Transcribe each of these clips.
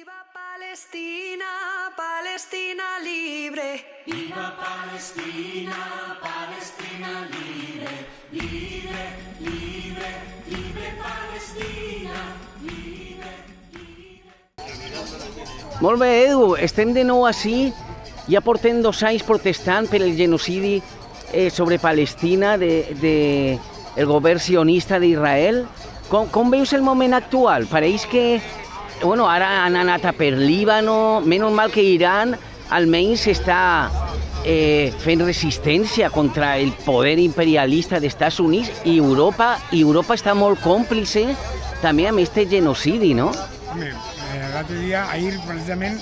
Viva Palestina, Palestina libre. Viva Palestina, Palestina libre. Libre, libre, libre Palestina. Libre, libre. Molt bé, Edu, estem de nou així. Ja portem 2 anys protestant per el genocidi sobre Palestina del govern sionista d'Israel. Com veus el moment actual? Pareix que ara han anat a per Líbano, menys mal que Iran almenys està fent resistència contra el poder imperialista dels Estats Units i Europa està molt còmplice també amb aquest genocidi, no? Home, l'altre dia, ahir precisament,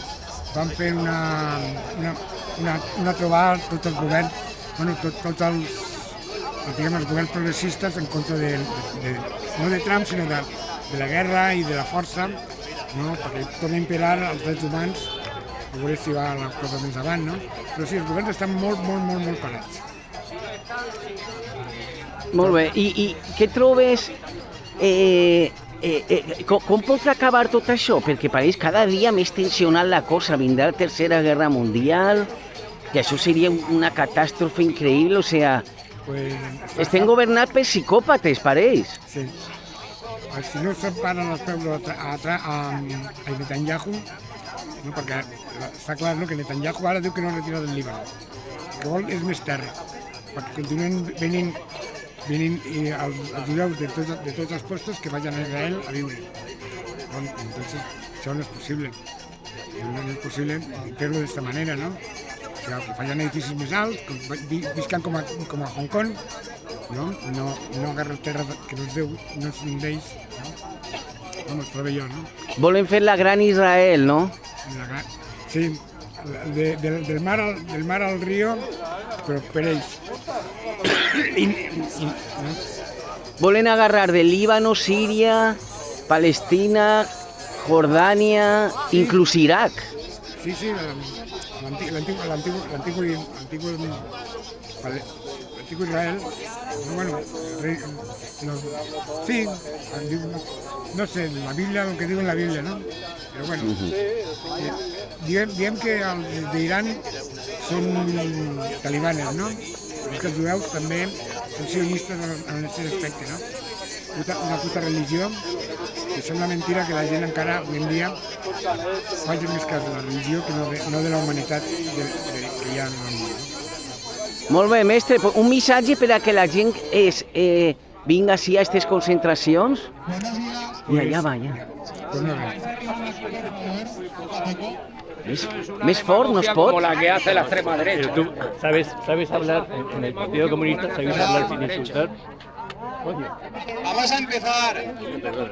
vam fer una trobada tots els governs, tots els governs progressistes en contra no de Trump, sinó de la guerra i de la força, no? Perquè torna a imperar els drets humans, a veure si va la cosa més avant, no? Però sí, els governs estan molt parats. Molt bé, i què trobes? Com pot acabar tot això? Perquè pareix cada dia més tensionant la cosa, vindrà la Tercera Guerra Mundial, que això seria una catàstrofe increïble, o sigui, estem governats per psicòpates, pareix. Sí. Si no se'n paren els peus a Netanyahu, no, perquè està clar que Netanyahu ara diu que no retira del Líban. El que vol és més terra, perquè continuen venint els judeus de tots els puestos que vagin a Israel a viure. Entonces, això no és possible. No és possible fer-lo d'aquesta manera, no? O sigui, que facin edificis més alts, viscan com a Hong Kong, no agarren terra que no és d'ells, no? Es trobo jo, no? Volen fer la gran Israel, no? Sí, del mar al río, però per ells. Volen agarrar de Líbano, Síria, Palestina, Jordània, inclús Iraq. Sí, l'antic Israel, sí, no sé, la Biblia, el que diu en la Biblia, no? Però bueno, diem que els d'Iran són talibanes, no? Però que els jueus també són sionistes en aquest aspecte, no? Una puta religió, que sembla mentira que la gent encara avui en dia faci més cas de la religió que no de la humanitat que hi ha en el món. Molt bé, mestre, un missatge per a que la gent vinga així a aquestes concentracions? Ja va. Més fort no es pot? Como la que hace la extrema derecha. Tú sabes hablar en el Partido Comunista, sabes hablar sin insultar. Vamos a empezar. Perdón.